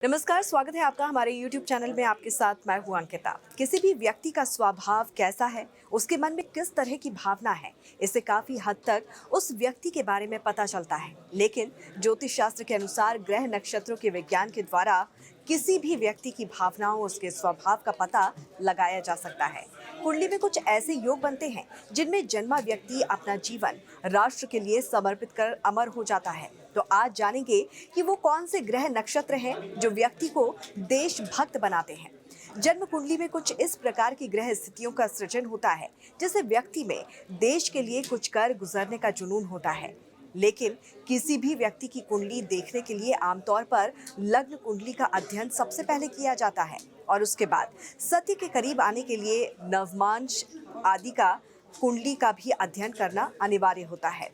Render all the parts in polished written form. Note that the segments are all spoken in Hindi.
नमस्कार, स्वागत है आपका हमारे YouTube चैनल में। आपके साथ मैं हूं अंकिता। किसी भी व्यक्ति का स्वभाव कैसा है, उसके मन में किस तरह की भावना है, इससे काफी हद तक उस व्यक्ति के बारे में पता चलता है। लेकिन ज्योतिष शास्त्र के अनुसार ग्रह नक्षत्रों के विज्ञान के द्वारा किसी भी व्यक्ति की भावनाओं, उसके स्वभाव का पता लगाया जा सकता है। कुंडली में कुछ ऐसे योग बनते हैं जिनमें जन्मा व्यक्ति अपना जीवन राष्ट्र के लिए समर्पित कर अमर हो जाता है। तो आज जानेंगे कि वो कौन से ग्रह नक्षत्र हैं जो व्यक्ति को देशभक्त बनाते हैं। जन्म कुंडली में कुछ इस प्रकार की ग्रह स्थितियों का सृजन होता है जिससे व्यक्ति में देश के लिए कुछ कर गुजरने का जुनून होता है। लेकिन किसी भी व्यक्ति की कुंडली देखने के लिए आमतौर पर लग्न कुंडली का अध्ययन सबसे पहले किया जाता है और उसके बाद सत्य के करीब आने के लिए नवमांश आदि का कुंडली का भी अध्ययन करना अनिवार्य होता है।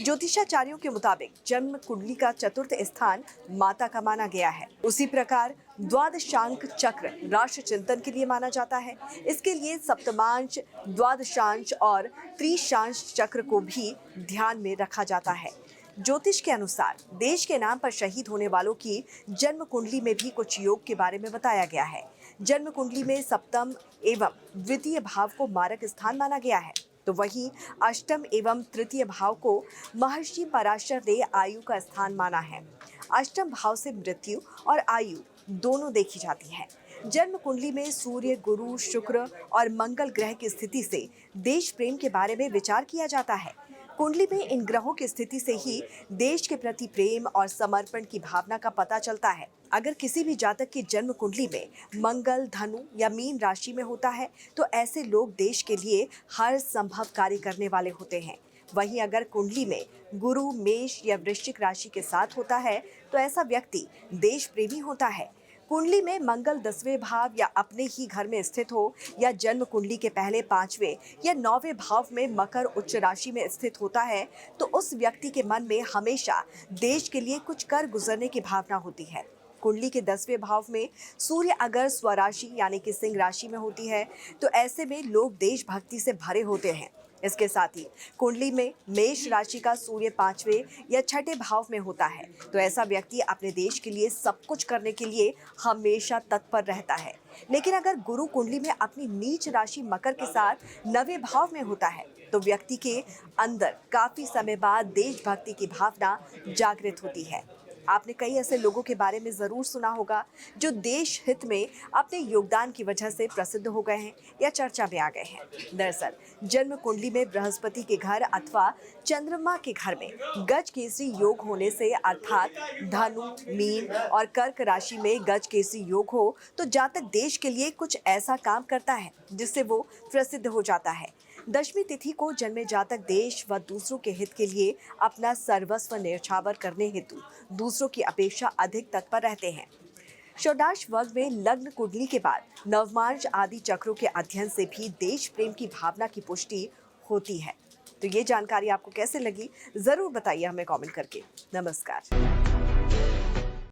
ज्योतिषाचार्यों के मुताबिक जन्म कुंडली का चतुर्थ स्थान माता का माना गया है। उसी प्रकार द्वादशांक चक्र राष्ट्र चिंतन के लिए माना जाता है। इसके लिए सप्तमांश, द्वादशांश और त्रिशांश चक्र को भी ध्यान में रखा जाता है। ज्योतिष के अनुसार देश के नाम पर शहीद होने वालों की जन्म कुंडली में भी कुछ योग के बारे में बताया गया है। जन्म कुंडली में सप्तम एवं द्वितीय भाव को मारक स्थान माना गया है, तो वहीं अष्टम एवं तृतीय भाव को महर्षि पराशर ने आयु का स्थान माना है। अष्टम भाव से मृत्यु और आयु दोनों देखी जाती है। जन्म कुंडली में सूर्य, गुरु, शुक्र और मंगल ग्रह की स्थिति से देश प्रेम के बारे में विचार किया जाता है। कुंडली में इन ग्रहों की स्थिति से ही देश के प्रति प्रेम और समर्पण की भावना का पता चलता है। अगर किसी भी जातक की जन्म कुंडली में मंगल धनु या मीन राशि में होता है तो ऐसे लोग देश के लिए हर संभव कार्य करने वाले होते हैं। वहीं अगर कुंडली में गुरु मेष या वृश्चिक राशि के साथ होता है तो ऐसा व्यक्ति देश प्रेमी होता है। कुंडली में मंगल 10वें भाव या अपने ही घर में स्थित हो या जन्म कुंडली के पहले 5वें या 9वें भाव में मकर उच्च राशि में स्थित होता है तो उस व्यक्ति के मन में हमेशा देश के लिए कुछ कर गुजरने की भावना होती है। कुंडली के 10वें भाव में सूर्य अगर स्वराशि यानी कि सिंह राशि में होती है तो ऐसे में लोग देशभक्ति से भरे होते हैं। इसके साथ ही कुंडली में मेष राशि का सूर्य 5वें या 6ठे भाव में होता है तो ऐसा व्यक्ति अपने देश के लिए सब कुछ करने के लिए हमेशा तत्पर रहता है। लेकिन अगर गुरु कुंडली में अपनी नीच राशि मकर के साथ 9वें भाव में होता है तो व्यक्ति के अंदर काफी समय बाद देशभक्ति की भावना जागृत होती है। आपने कई ऐसे लोगों के बारे में जरूर सुना होगा जो देश हित में अपने योगदान की वजह से प्रसिद्ध हो गए हैं या चर्चा में आ गए हैं। दरअसल जन्म कुंडली में बृहस्पति के घर अथवा चंद्रमा के घर में गज केसरी योग होने से अर्थात धनु, मीन और कर्क राशि में गज केसरी योग हो तो जातक देश के लिए कुछ ऐसा काम करता है जिससे वो प्रसिद्ध हो जाता है। दशमी तिथि को जन्मे जातक देश व दूसरों के हित के लिए अपना सर्वस्व न्यौछावर करने हेतु दूसरों की अपेक्षा अधिक तत्पर रहते हैं। षोडश वर्ग में लग्न कुंडली के बाद नवमांश आदि चक्रों के अध्ययन से भी देश प्रेम की भावना की पुष्टि होती है। तो ये जानकारी आपको कैसे लगी, जरूर बताइए हमें कमेंट करके। नमस्कार।